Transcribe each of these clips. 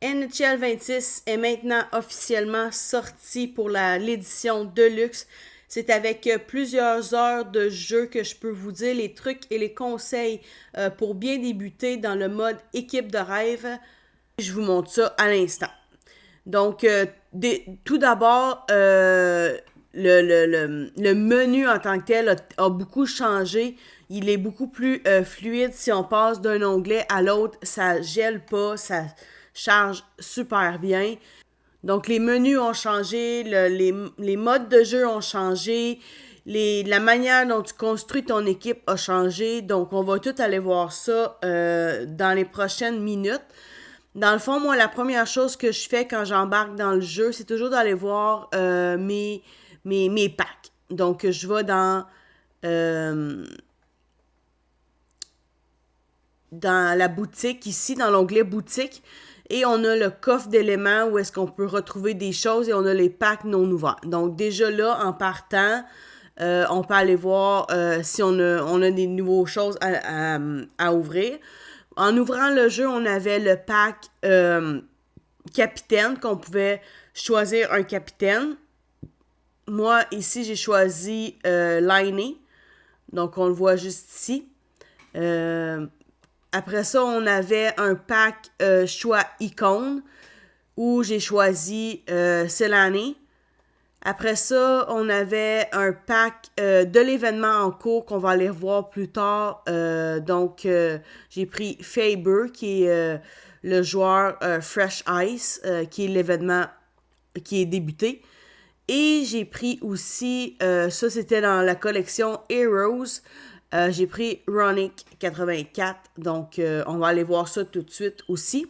NHL 26 est maintenant officiellement sorti pour l'édition Deluxe. C'est avec plusieurs heures de jeu que je peux vous dire les trucs et les conseils pour bien débuter dans le mode équipe de rêve. Je vous montre ça à l'instant. Donc, tout d'abord, le menu en tant que tel a beaucoup changé. Il est beaucoup plus fluide si on passe d'un onglet à l'autre. Ça gèle pas, ça charge super bien. Donc, les menus ont changé, les modes de jeu ont changé, la manière dont tu construis ton équipe a changé. Donc, on va tout aller voir ça dans les prochaines minutes. Dans le fond, moi, la première chose que je fais quand j'embarque dans le jeu, c'est toujours d'aller voir mes packs. Donc, je vais dans la boutique, ici, dans l'onglet boutique, et on a le coffre d'éléments où est-ce qu'on peut retrouver des choses et on a les packs non ouverts. Donc, déjà là, en partant, on peut aller voir si on a des nouvelles choses à ouvrir. En ouvrant le jeu, on avait le pack capitaine, qu'on pouvait choisir un capitaine. Moi, ici, j'ai choisi Liney. Donc, on le voit juste ici. Après ça, on avait un pack choix icône où j'ai choisi Selane. Après ça, on avait un pack de l'événement en cours qu'on va aller revoir plus tard. Donc, j'ai pris Faber, qui est le joueur Fresh Ice, qui est l'événement qui est débuté. Et j'ai pris aussi, ça c'était dans la collection Heroes, j'ai pris Ronick 84. Donc, on va aller voir ça tout de suite aussi.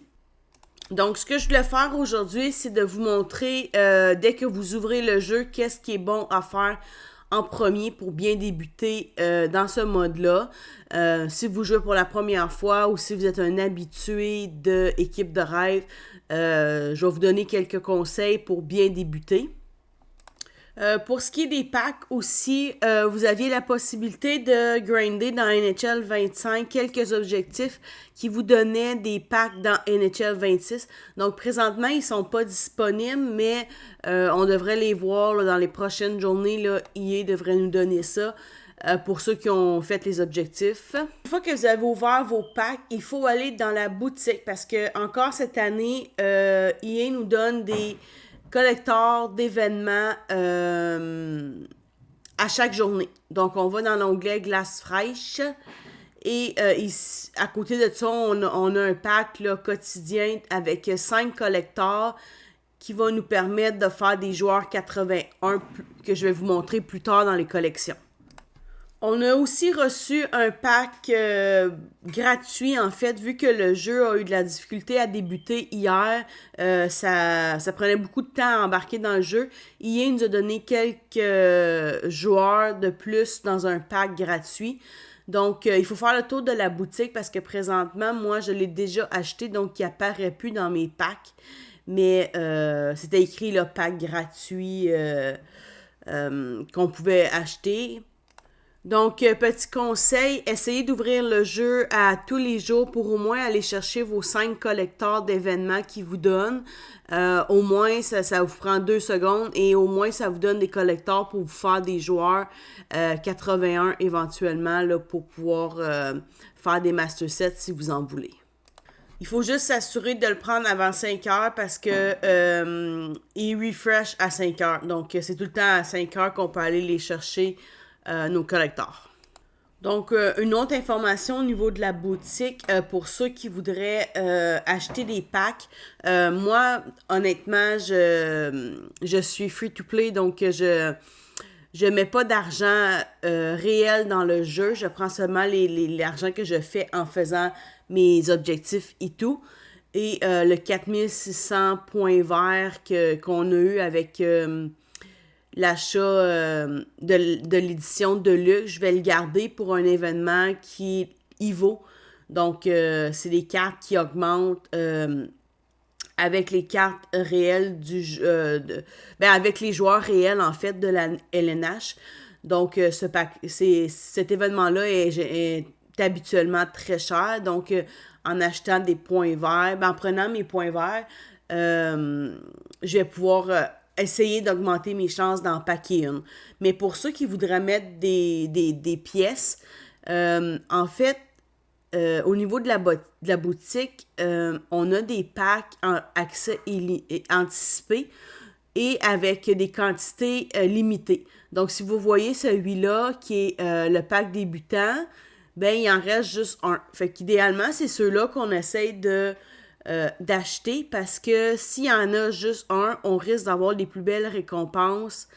Donc, ce que je voulais faire aujourd'hui, c'est de vous montrer, dès que vous ouvrez le jeu, qu'est-ce qui est bon à faire en premier pour bien débuter dans ce mode-là. Si vous jouez pour la première fois ou si vous êtes un habitué de équipe de rêve, je vais vous donner quelques conseils pour bien débuter. Pour ce qui est des packs aussi, vous aviez la possibilité de grinder dans NHL 25 quelques objectifs qui vous donnaient des packs dans NHL 26. Donc présentement, ils sont pas disponibles, mais on devrait les voir là, dans les prochaines journées. Là, EA devrait nous donner ça. Pour ceux qui ont fait les objectifs. Une fois que vous avez ouvert vos packs, il faut aller dans la boutique parce que encore cette année, EA nous donne des collecteurs d'événements à chaque journée. Donc, on va dans l'onglet glace fraîche et ici, à côté de ça, on a un pack là, quotidien avec 5 collecteurs qui va nous permettre de faire des joueurs 81 que je vais vous montrer plus tard dans les collections. On a aussi reçu un pack gratuit, en fait, vu que le jeu a eu de la difficulté à débuter hier. Ça prenait beaucoup de temps à embarquer dans le jeu. EA nous a donné quelques joueurs de plus dans un pack gratuit. Donc, il faut faire le tour de la boutique parce que présentement, moi, je l'ai déjà acheté, donc il n'apparaît plus dans mes packs. Mais c'était écrit le pack gratuit qu'on pouvait acheter. Donc, petit conseil, essayez d'ouvrir le jeu à tous les jours pour au moins aller chercher vos 5 collecteurs d'événements qu'ils vous donnent. Au moins, ça vous prend 2 secondes et au moins, ça vous donne des collecteurs pour vous faire des joueurs 81 éventuellement là, pour pouvoir faire des master sets si vous en voulez. Il faut juste s'assurer de le prendre avant 5 heures parce que il refresh à 5 heures. Donc, c'est tout le temps à 5 heures qu'on peut aller les chercher nos collecteurs. Donc, une autre information au niveau de la boutique, pour ceux qui voudraient acheter des packs, moi, honnêtement, je suis free-to-play, donc je mets pas d'argent réel dans le jeu. Je prends seulement l'argent que je fais en faisant mes objectifs et tout. Et le 4600 points verts qu'on a eu avec l'achat de l'édition Deluxe, je vais le garder pour un événement qui y vaut. Donc, c'est des cartes qui augmentent avec les cartes réelles avec les joueurs réels, en fait, de la LNH. Donc, cet événement-là est habituellement très cher. Donc, en achetant des points verts, ben, en prenant mes points verts, je vais pouvoir essayer d'augmenter mes chances d'en paquer une. Mais pour ceux qui voudraient mettre des pièces, en fait, au niveau de la boutique, on a des packs en accès anticipé et avec des quantités limitées. Donc, si vous voyez celui-là qui est le pack débutant, ben il en reste juste un. Fait qu'idéalement, c'est ceux-là qu'on essaye d'acheter parce que s'il y en a juste un, on risque d'avoir les plus belles récompenses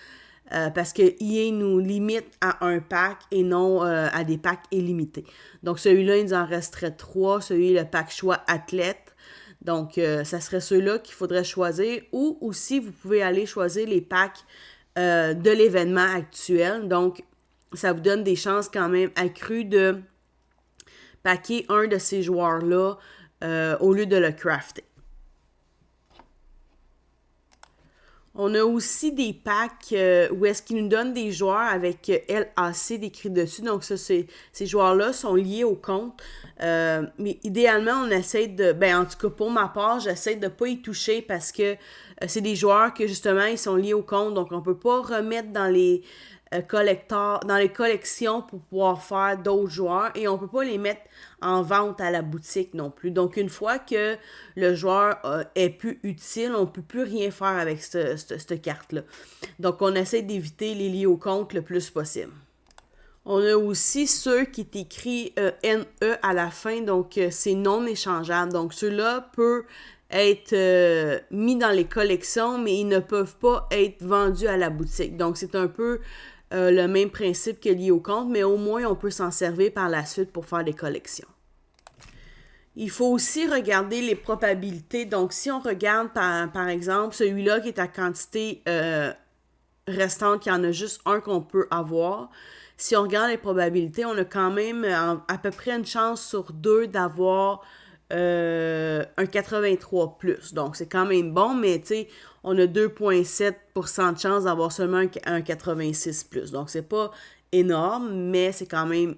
parce que EA nous limite à un pack et non à des packs illimités. Donc, celui-là, il nous en resterait 3. Celui, le pack choix athlète. Donc, ça serait ceux-là qu'il faudrait choisir. Ou aussi, vous pouvez aller choisir les packs de l'événement actuel. Donc, ça vous donne des chances quand même accrues de packer un de ces joueurs-là au lieu de le crafter. On a aussi des packs où est-ce qu'ils nous donnent des joueurs avec LAC décrit dessus. Donc, ça, ces joueurs-là sont liés au compte. Mais idéalement, on essaie de... Ben, en tout cas, pour ma part, j'essaie de ne pas y toucher parce que c'est des joueurs que, justement, ils sont liés au compte. Donc, on ne peut pas remettre dans les collections pour pouvoir faire d'autres joueurs et on peut pas les mettre en vente à la boutique non plus. Donc, une fois que le joueur est plus utile, on peut plus rien faire avec cette carte-là. Donc, on essaie d'éviter les liés au compte le plus possible. On a aussi ceux qui est écrit NE à la fin, donc c'est non échangeable. Donc, ceux-là peuvent être mis dans les collections, mais ils ne peuvent pas être vendus à la boutique. Donc, c'est un peu le même principe que lié au compte, mais au moins, on peut s'en servir par la suite pour faire des collections. Il faut aussi regarder les probabilités. Donc, si on regarde, par exemple, celui-là qui est à quantité restante, il y en a juste un qu'on peut avoir. Si on regarde les probabilités, on a quand même à peu près une chance sur 2 d'avoir un 83+. Donc, c'est quand même bon, mais tu sais, on a 2,7% de chance d'avoir seulement un 86+. Donc, c'est pas énorme, mais c'est quand même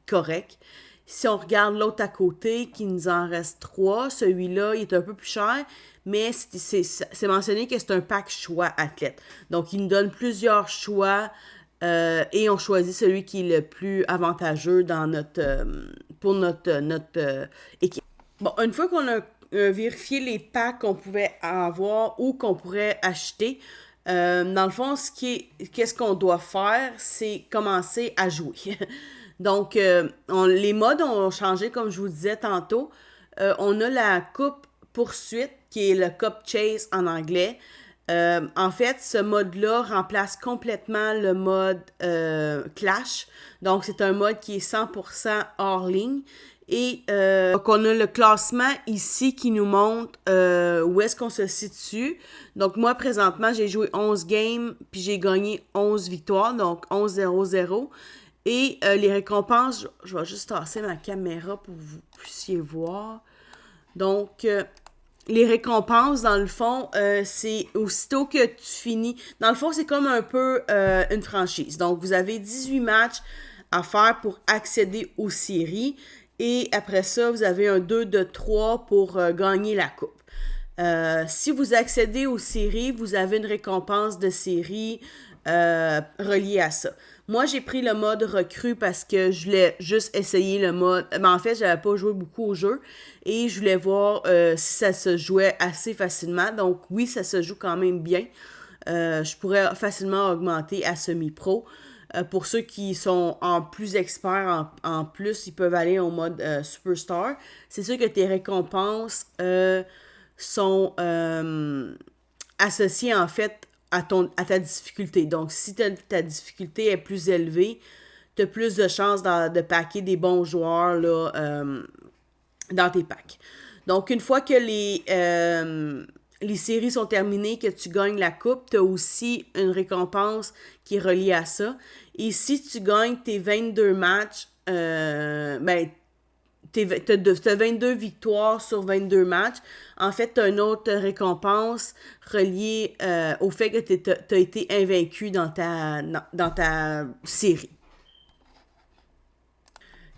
correct. Si on regarde l'autre à côté, qui nous en reste 3, celui-là, il est un peu plus cher, mais c'est mentionné que c'est un pack choix athlète. Donc, il nous donne plusieurs choix et on choisit celui qui est le plus avantageux dans pour notre équipe. Bon, une fois qu'on a vérifié les packs qu'on pouvait avoir ou qu'on pourrait acheter, dans le fond, qu'est-ce qu'on doit faire, c'est commencer à jouer. Donc, les modes ont changé, comme je vous disais tantôt. On a la coupe poursuite, qui est le Cup Chase en anglais. En fait, ce mode-là remplace complètement le mode Clash. Donc, c'est un mode qui est 100% hors ligne. Et donc, on a le classement ici qui nous montre où est-ce qu'on se situe. Donc, moi, présentement, j'ai joué 11 games, puis j'ai gagné 11 victoires, donc 11-0-0. Et les récompenses, je vais juste tasser ma caméra pour que vous puissiez voir. Donc, les récompenses, dans le fond, c'est aussitôt que tu finis. Dans le fond, c'est comme un peu une franchise. Donc, vous avez 18 matchs à faire pour accéder aux séries. Et après ça, vous avez un 2 de 3 pour gagner la coupe. Si vous accédez aux séries, vous avez une récompense de série reliée à ça. Moi, j'ai pris le mode recrue parce que je voulais juste essayer le mode... Mais en fait, j'avais pas joué beaucoup au jeu et je voulais voir si ça se jouait assez facilement. Donc oui, ça se joue quand même bien. Je pourrais facilement augmenter à semi-pro. Pour ceux qui sont en plus experts, en plus, ils peuvent aller au mode Superstar. C'est sûr que tes récompenses sont associées en fait à ta difficulté. Donc, si ta difficulté est plus élevée, tu as plus de chances de packer des bons joueurs là, dans tes packs. Donc, une fois que les séries sont terminées, que tu gagnes la coupe, tu as aussi une récompense qui est reliée à ça. Et si tu gagnes tes 22 matchs, ben, tu as 22 victoires sur 22 matchs. En fait, tu as une autre récompense reliée au fait que tu as été invaincu dans ta série.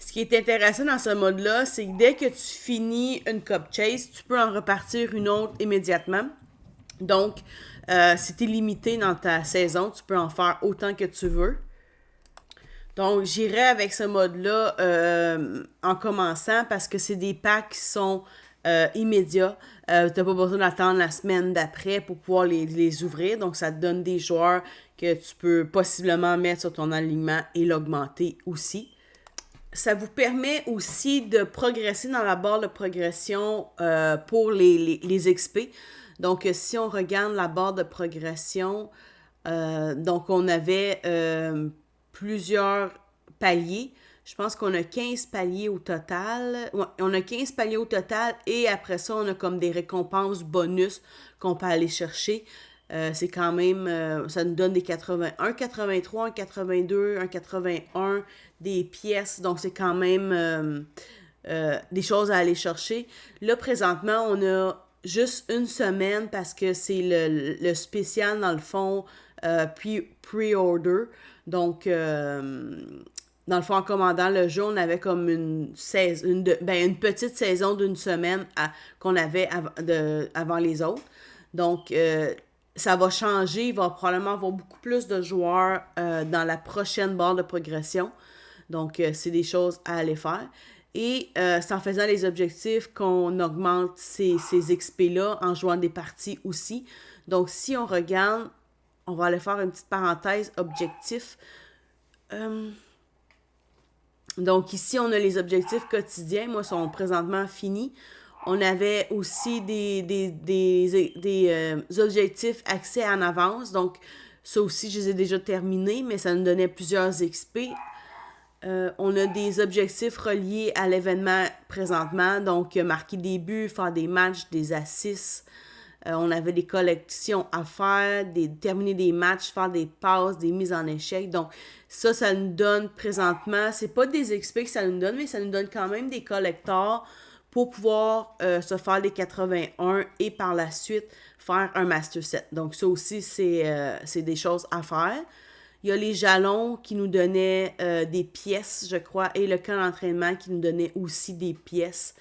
Ce qui est intéressant dans ce mode-là, c'est que dès que tu finis une cup chase, tu peux en repartir une autre immédiatement. Donc, si tu es limité dans ta saison, tu peux en faire autant que tu veux. Donc, j'irai avec ce mode-là en commençant parce que c'est des packs qui sont immédiats. Tu n'as pas besoin d'attendre la semaine d'après pour pouvoir les ouvrir. Donc, ça te donne des joueurs que tu peux possiblement mettre sur ton alignement et l'augmenter aussi. Ça vous permet aussi de progresser dans la barre de progression pour les XP. Donc, si on regarde la barre de progression, donc on avait plusieurs paliers. Je pense qu'on a 15 paliers au total. Ouais, on a 15 paliers au total et après ça, on a comme des récompenses bonus qu'on peut aller chercher. C'est quand même, ça nous donne des 81, 83, un 82, un 81, des pièces. Donc, c'est quand même des choses à aller chercher. Là, présentement, on a juste une semaine parce que c'est le spécial, dans le fond, pre-order. Donc, dans le fond, en commandant le jeu, on avait comme une petite saison d'une semaine qu'on avait avant les autres. Donc, ça va changer. Il va probablement avoir beaucoup plus de joueurs dans la prochaine barre de progression. Donc, c'est des choses à aller faire. Et c'est en faisant les objectifs qu'on augmente ces XP-là en jouant des parties aussi. Donc, si on regarde, on va aller faire une petite parenthèse objectif. Donc, ici, on a les objectifs quotidiens. Moi, ils sont présentement finis. On avait aussi des objectifs accès en avance. Donc, ça aussi, je les ai déjà terminés, mais ça nous donnait plusieurs XP. On a des objectifs reliés à l'événement présentement. Donc, marquer des buts, faire des matchs, des assists. On avait des collections à faire, terminer des matchs, faire des passes, des mises en échec. Donc, ça nous donne présentement, c'est pas des XP que ça nous donne, mais ça nous donne quand même des collectors pour pouvoir se faire des 81 et par la suite faire un master set. Donc, ça aussi, c'est des choses à faire. Il y a les jalons qui nous donnaient des pièces, je crois, et le camp d'entraînement qui nous donnait aussi des pièces.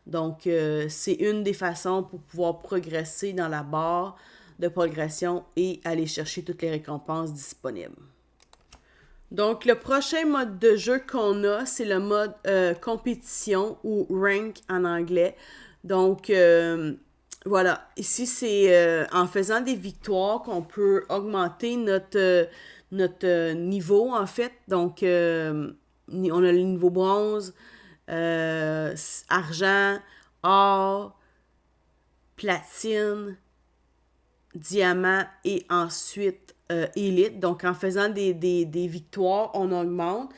Donc, c'est une des façons pour pouvoir progresser dans la barre de progression et aller chercher toutes les récompenses disponibles. Donc, le prochain mode de jeu qu'on a, c'est le mode compétition ou rank en anglais. Donc, voilà. Ici, c'est en faisant des victoires qu'on peut augmenter notre niveau, en fait. Donc, on a le niveau bronze, argent, or, platine, diamant et ensuite élite. Donc, en faisant des victoires, on augmente.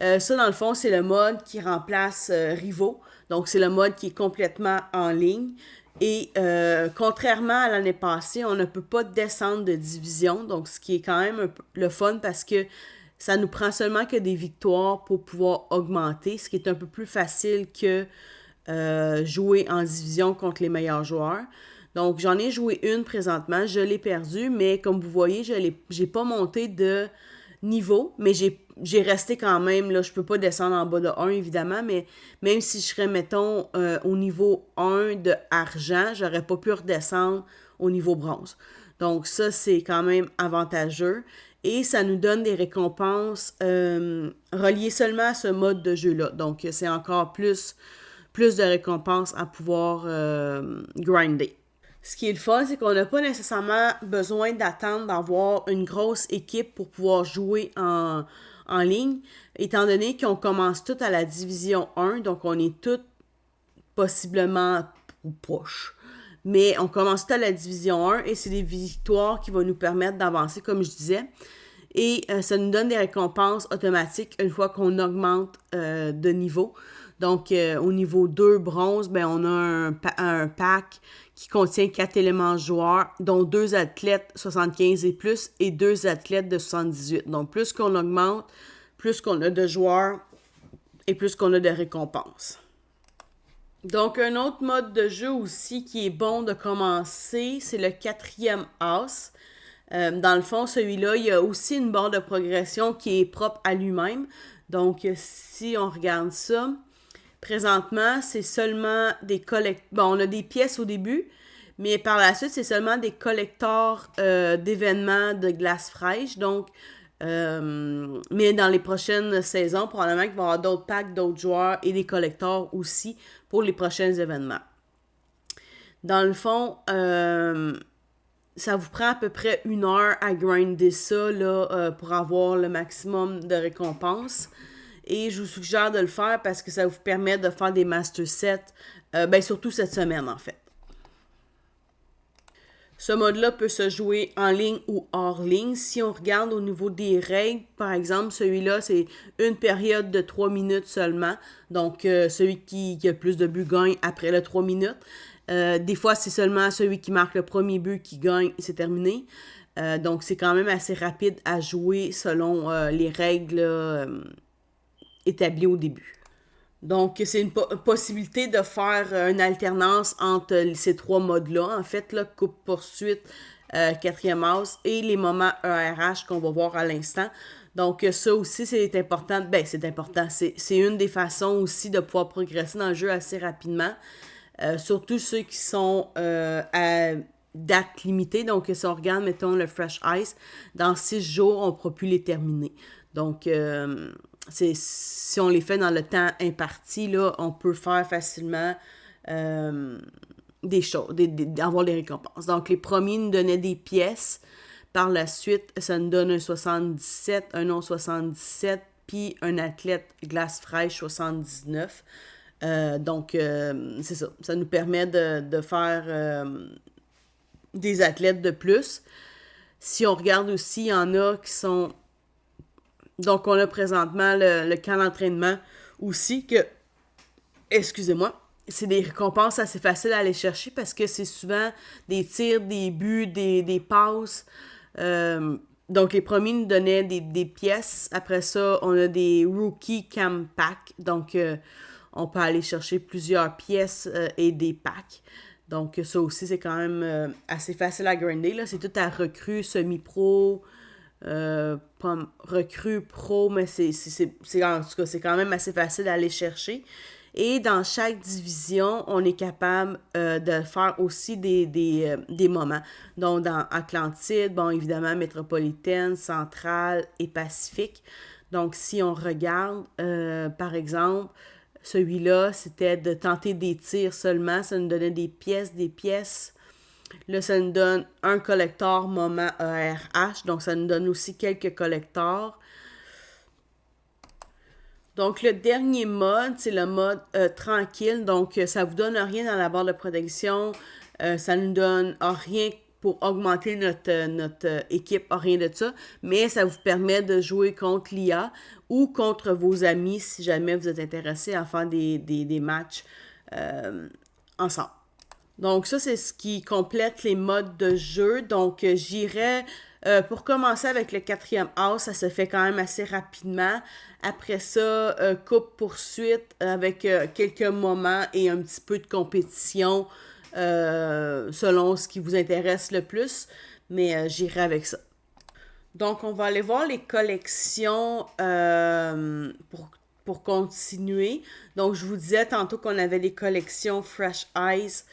Ça, dans le fond, c'est le mode qui remplace Rivaux. Donc, c'est le mode qui est complètement en ligne. Et contrairement à l'année passée, on ne peut pas descendre de division. Donc, ce qui est quand même le fun parce que ça nous prend seulement que des victoires pour pouvoir augmenter, ce qui est un peu plus facile que jouer en division contre les meilleurs joueurs. Donc, j'en ai joué une présentement, je l'ai perdue, mais comme vous voyez, j'ai pas monté de niveau, mais j'ai resté quand même, là, je peux pas descendre en bas de 1, évidemment, mais même si je serais, mettons, au niveau 1 de argent, j'aurais pas pu redescendre au niveau bronze. Donc, ça, c'est quand même avantageux. Et ça nous donne des récompenses reliées seulement à ce mode de jeu-là. Donc, c'est encore plus de récompenses à pouvoir grinder. Ce qui est le fun, c'est qu'on n'a pas nécessairement besoin d'attendre d'avoir une grosse équipe pour pouvoir jouer en ligne, étant donné qu'on commence tous à la division 1, donc on est tous possiblement proches. Mais on commence tout à la division 1 et c'est des victoires qui vont nous permettre d'avancer, comme je disais. Et ça nous donne des récompenses automatiques une fois qu'on augmente de niveau. Donc, au niveau 2 bronze, ben, on a un pack qui contient 4 éléments joueurs, dont 2 athlètes 75 et plus et 2 athlètes de 78. Donc, plus qu'on augmente, plus qu'on a de joueurs et plus qu'on a de récompenses. Donc, un autre mode de jeu aussi qui est bon de commencer, c'est le 4e as. Dans le fond, celui-là, il y a aussi une barre de progression qui est propre à lui-même. Donc, si on regarde ça, présentement, c'est seulement des collecteurs. Bon, on a des pièces au début, mais par la suite, c'est seulement des collecteurs d'événements de glace fraîche. Donc, mais dans les prochaines saisons, probablement qu'il va y avoir d'autres packs, d'autres joueurs et des collecteurs aussi pour les prochains événements. Dans le fond, ça vous prend à peu près 1 heure à grinder ça là, pour avoir le maximum de récompenses. Et je vous suggère de le faire parce que ça vous permet de faire des master sets, surtout cette semaine en fait. Ce mode-là peut se jouer en ligne ou hors ligne. Si on regarde au niveau des règles, par exemple, celui-là, c'est une période de 3 minutes seulement. Donc, celui qui a le plus de buts gagne après les 3 minutes. Des fois, c'est seulement celui qui marque le premier but qui gagne et c'est terminé. Donc, c'est quand même assez rapide à jouer selon les règles établies au début. Donc, c'est une possibilité de faire une alternance entre ces 3 modes-là. En fait, là, coupe-poursuite, 4e house et les moments ERH qu'on va voir à l'instant. Donc, ça aussi, c'est important. C'est important. C'est une des façons aussi de pouvoir progresser dans le jeu assez rapidement. Surtout ceux qui sont à date limitée. Donc, si on regarde, mettons, le Fresh Ice, dans 6 jours, on ne pourra plus les terminer. Donc, si on les fait dans le temps imparti, là, on peut faire facilement des choses, avoir des récompenses. Donc, les premiers nous donnaient des pièces. Par la suite, ça nous donne un 77, un non 77, puis un athlète glace fraîche 79. Donc, c'est ça. Ça nous permet de faire des athlètes de plus. Si on regarde aussi, il y en a qui sont... Donc, on a présentement le camp d'entraînement aussi que... Excusez-moi. C'est des récompenses assez faciles à aller chercher parce que c'est souvent des tirs, des buts, des passes. Donc, les premiers nous donnaient des pièces. Après ça, on a des Rookie Camp Pack. Donc, on peut aller chercher plusieurs pièces et des packs. Donc, ça aussi, c'est quand même assez facile à grinder. Là. C'est tout à recrue, semi-pro, recrue, pro, mais en tout cas, c'est quand même assez facile à aller chercher. Et dans chaque division, on est capable de faire aussi des moments. Donc, dans Atlantide, bon, évidemment, métropolitaine, centrale et Pacifique. Donc, si on regarde, par exemple, celui-là, c'était de tenter des tirs seulement. Ça nous donnait des pièces. Là, ça nous donne un collector moment ERH. Donc, ça nous donne aussi quelques collectors. Donc, le dernier mode, c'est le mode tranquille. Donc, ça ne vous donne rien dans la barre de protection. Ça ne nous donne rien pour augmenter notre équipe, rien de ça. Mais ça vous permet de jouer contre l'IA ou contre vos amis si jamais vous êtes intéressé à faire des matchs ensemble. Donc, ça, c'est ce qui complète les modes de jeu. Donc, j'irai... pour commencer avec le 4e house, ça se fait quand même assez rapidement. Après ça, coupe-poursuite avec quelques moments et un petit peu de compétition selon ce qui vous intéresse le plus. Mais j'irai avec ça. Donc, on va aller voir les collections pour continuer. Donc, je vous disais tantôt qu'on avait les collections Fresh Eyes.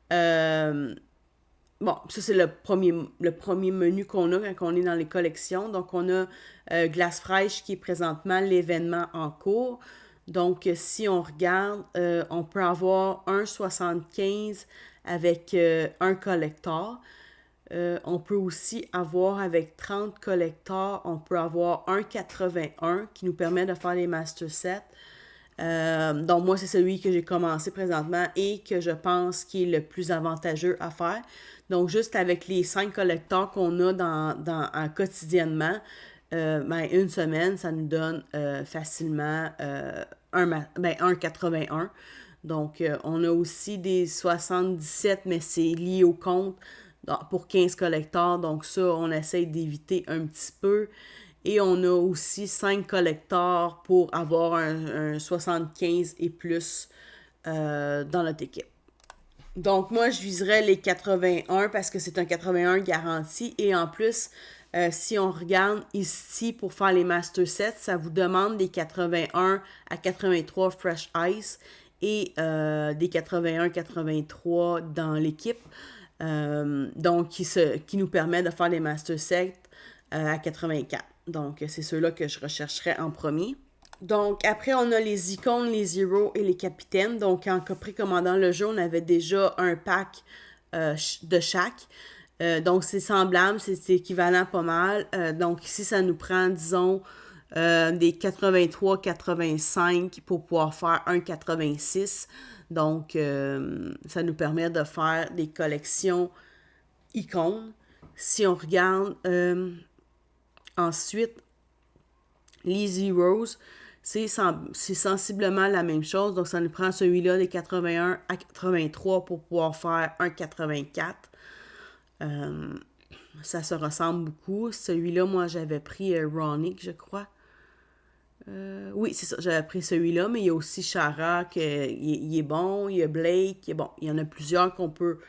Bon, ça, c'est le premier menu qu'on a quand on est dans les collections. Donc, on a Glace fraîche qui est présentement l'événement en cours. Donc, si on regarde, on peut avoir un 75 avec un collector. On peut aussi avoir avec 30 collectors, on peut avoir un 81 qui nous permet de faire les master sets. Donc moi, c'est celui que j'ai commencé présentement et que je pense qui est le plus avantageux à faire. Donc juste avec les 5 collecteurs qu'on a quotidiennement, une semaine, ça nous donne facilement un 81. Donc on a aussi des 77, mais c'est lié au compte pour 15 collecteurs. Donc ça, on essaye d'éviter un petit peu. Et on a aussi 5 collecteurs pour avoir un 75 et plus dans notre équipe. Donc moi, je viserais les 81 parce que c'est un 81 garanti. Et en plus, Si on regarde ici pour faire les Master Sets, ça vous demande des 81 à 83 Fresh Ice et des 81-83 dans l'équipe. Donc, qui nous permet de faire les Master Sets à 84. Donc, c'est ceux-là que je rechercherais en premier. Donc, après, on a les icônes, les héros et les capitaines. Donc, en précommandant le jeu, on avait déjà un pack de chaque. Donc, c'est semblable, c'est équivalent pas mal. Donc, ici, ça nous prend, disons, des 83-85 pour pouvoir faire un 86. Donc, ça nous permet de faire des collections icônes. Si on regarde ensuite les Zeros, c'est sensiblement la même chose. Donc, ça nous prend celui-là des 81 à 83 pour pouvoir faire un 84. Ça se ressemble beaucoup. Celui-là, moi, j'avais pris Ronick, je crois. Oui, c'est ça. J'avais pris celui-là, mais il y a aussi Shara, il est bon. Il y a Blake, qui est bon. Il y en a plusieurs qu'on peut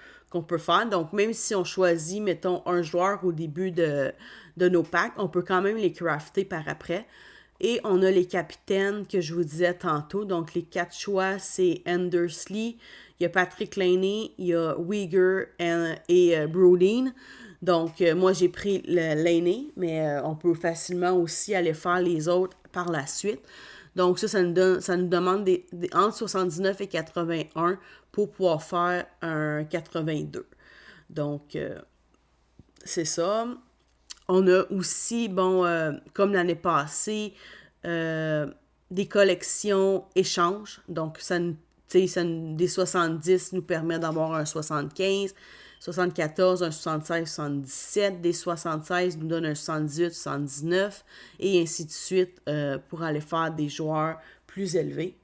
faire. Donc, même si on choisit, mettons, un joueur au début de nos packs, on peut quand même les crafter par après. Et on a les capitaines que je vous disais tantôt. Donc, les 4 choix, c'est Andersley, il y a Patrick Laney, il y a Uyghur et Brodeen. Donc, moi, j'ai pris le Laney, mais on peut facilement aussi aller faire les autres par la suite. Donc, ça nous demande entre 79 et 81 pour pouvoir faire un 82. Donc, c'est ça. On a aussi, bon, comme l'année passée, des collections échanges. Donc, des 70 nous permet d'avoir un 75, 74, un 76, 77, des 76 nous donne un 78, 79, et ainsi de suite pour aller faire des joueurs plus élevés.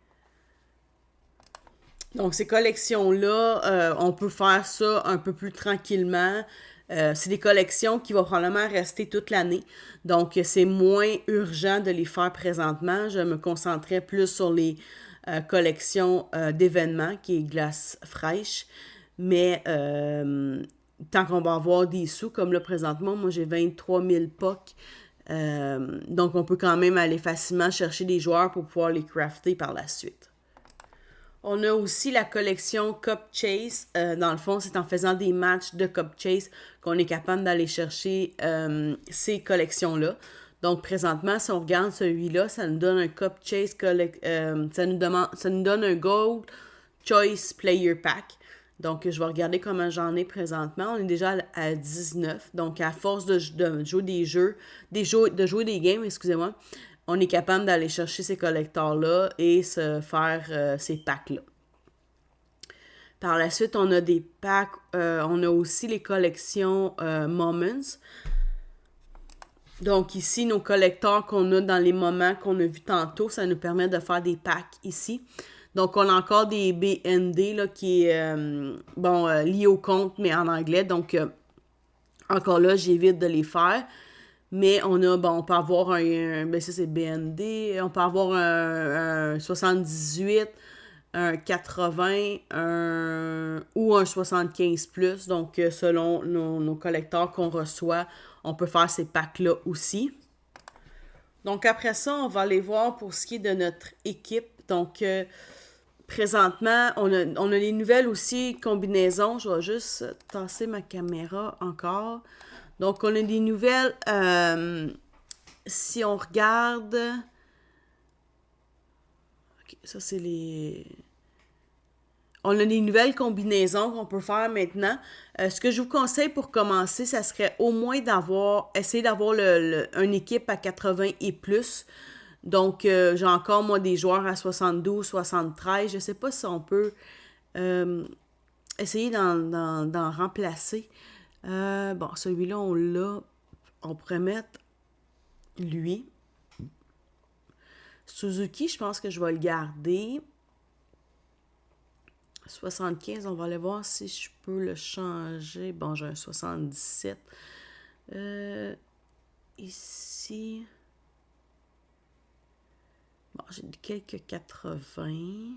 Donc, ces collections-là, on peut faire ça un peu plus tranquillement. C'est des collections qui vont probablement rester toute l'année. Donc, c'est moins urgent de les faire présentement. Je me concentrais plus sur les collections d'événements, qui est glace fraîche. Mais tant qu'on va avoir des sous, comme là présentement, moi j'ai 23 000 POC. Donc, on peut quand même aller facilement chercher des joueurs pour pouvoir les crafter par la suite. On a aussi la collection Cup Chase. Dans le fond, c'est en faisant des matchs de Cup Chase qu'on est capable d'aller chercher ces collections-là. Donc, présentement, si on regarde celui-là, ça nous donne un Cup Chase, ça nous donne un Gold Choice Player Pack. Donc, je vais regarder comment j'en ai présentement. On est déjà à 19. Donc, à force de jouer de jouer des games, excusez-moi, on est capable d'aller chercher ces collecteurs-là et se faire ces packs-là. Par la suite, on a des packs, on a aussi les collections Moments. Donc ici, nos collecteurs qu'on a dans les moments qu'on a vus tantôt, ça nous permet de faire des packs ici. Donc, on a encore des BND là, qui est lié au compte, mais en anglais. Donc, encore là, j'évite de les faire. Mais on peut avoir ça c'est BND, on peut avoir un 78, un 80, ou un 75 plus. Donc, selon nos collecteurs qu'on reçoit, on peut faire ces packs-là aussi. Donc, après ça, on va aller voir pour ce qui est de notre équipe. Donc, présentement, on a les nouvelles aussi combinaisons. Je vais juste tasser ma caméra encore. Donc, on a des nouvelles. Si on regarde. Ok, ça, c'est les. On a des nouvelles combinaisons qu'on peut faire maintenant. Ce que je vous conseille pour commencer, ça serait au moins essayer d'avoir une équipe à 80 et plus. Donc, j'ai encore, moi, des joueurs à 72, 73. Je ne sais pas si on peut essayer d'en remplacer. Celui-là, on l'a. On pourrait mettre lui. Suzuki, je pense que je vais le garder. 75, on va aller voir si je peux le changer. Bon, j'ai un 77. Ici. Bon, j'ai quelques 80.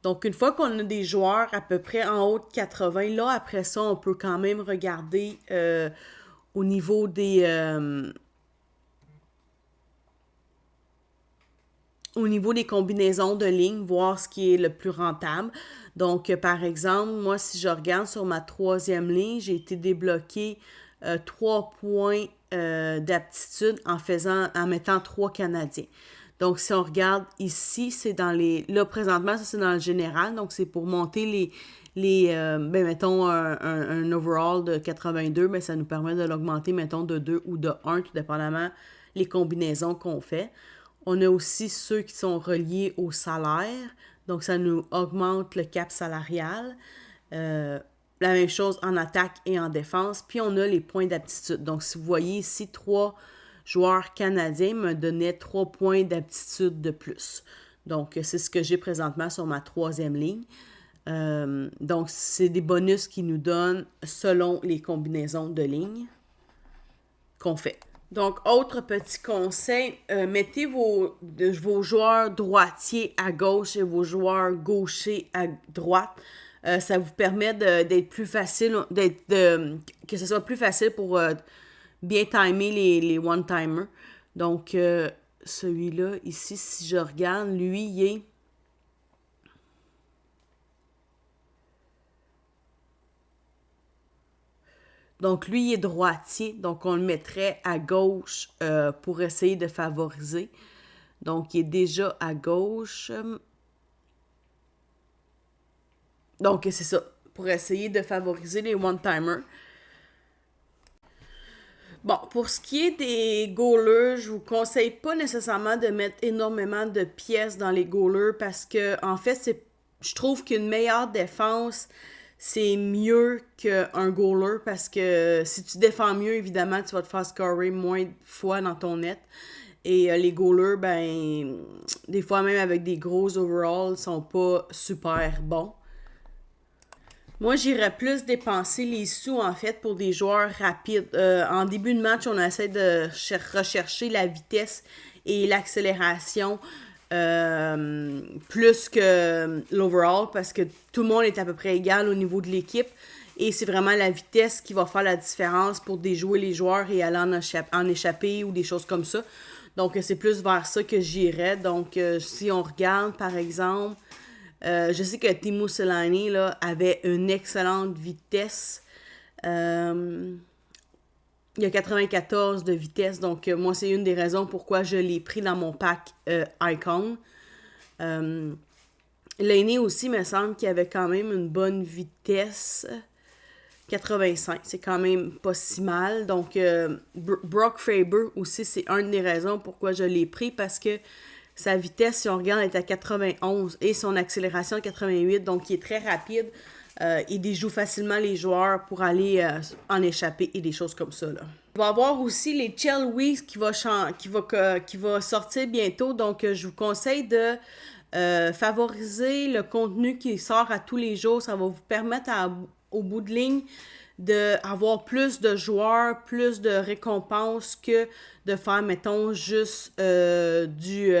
Donc, une fois qu'on a des joueurs à peu près en haut de 80, là, après ça, on peut quand même regarder au niveau des combinaisons de lignes, voir ce qui est le plus rentable. Donc, par exemple, moi, si je regarde sur ma troisième ligne, j'ai été débloqué 3 points d'aptitude en mettant 3 Canadiens. Donc, si on regarde ici, c'est dans les... Là, présentement, ça, c'est dans le général. Donc, c'est pour monter mettons, un overall de 82, mais ça nous permet de l'augmenter, mettons, de 2 ou de 1, tout dépendamment les combinaisons qu'on fait. On a aussi ceux qui sont reliés au salaire. Donc, ça nous augmente le cap salarial. La même chose en attaque et en défense. Puis, on a les points d'aptitude. Donc, si vous voyez ici, 3 joueurs canadiens me donnaient 3 points d'aptitude de plus. Donc, c'est ce que j'ai présentement sur ma troisième ligne. Donc, c'est des bonus qui nous donnent selon les combinaisons de lignes qu'on fait. Donc, autre petit conseil, mettez vos joueurs droitiers à gauche et vos joueurs gauchers à droite. Ça vous permet d'être plus facile, que ce soit plus facile pour bien timer les one-timers. Donc, celui-là, ici, si je regarde, lui, il est... Donc, lui, il est droitier, donc on le mettrait à gauche pour essayer de favoriser. Donc, il est déjà à gauche. Donc, c'est ça, pour essayer de favoriser les one-timers. Bon, pour ce qui est des goalers, je vous conseille pas nécessairement de mettre énormément de pièces dans les goalers parce que, en fait, je trouve qu'une meilleure défense, c'est mieux qu'un goaler parce que si tu défends mieux, évidemment, tu vas te faire scorer moins de fois dans ton net. Et les goalers, ben, des fois même avec des gros overalls, sont pas super bons. Moi, j'irais plus dépenser les sous, en fait, pour des joueurs rapides. En début de match, on essaie de rechercher la vitesse et l'accélération plus que l'overall parce que tout le monde est à peu près égal au niveau de l'équipe. Et c'est vraiment la vitesse qui va faire la différence pour déjouer les joueurs et aller en échapper ou des choses comme ça. Donc, c'est plus vers ça que j'irais. Donc, si on regarde, par exemple... je sais que Teemu Selanne là, avait une excellente vitesse. Il y a 94 de vitesse. Donc, moi, c'est une des raisons pourquoi je l'ai pris dans mon pack Icon. L'aîné aussi, me semble qu'il avait quand même une bonne vitesse. 85, c'est quand même pas si mal. Donc, Brock Faber aussi, c'est une des raisons pourquoi je l'ai pris parce que sa vitesse, si on regarde, est à 91 et son accélération à 88, donc il est très rapide. Il déjoue facilement les joueurs pour aller en échapper et des choses comme ça. Là. Il va y avoir aussi les Chelwies qui va sortir bientôt, donc je vous conseille de favoriser le contenu qui sort à tous les jours. Ça va vous permettre au bout de ligne d'avoir plus de joueurs, plus de récompenses que de faire, mettons, juste du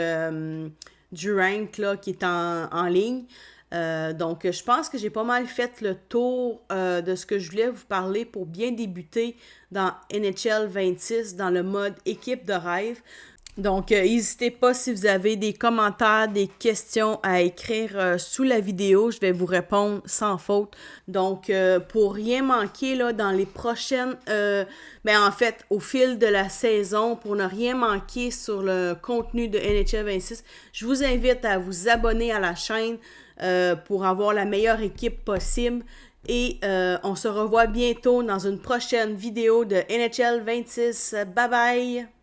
rank là, qui est en ligne. Donc, je pense que j'ai pas mal fait le tour de ce que je voulais vous parler pour bien débuter dans NHL 26 dans le mode équipe de rêve. Donc, n'hésitez pas si vous avez des commentaires, des questions à écrire sous la vidéo. Je vais vous répondre sans faute. Donc, pour rien manquer là, dans les prochaines... en fait, au fil de la saison, pour ne rien manquer sur le contenu de NHL 26, je vous invite à vous abonner à la chaîne pour avoir la meilleure équipe possible. Et on se revoit bientôt dans une prochaine vidéo de NHL 26. Bye bye!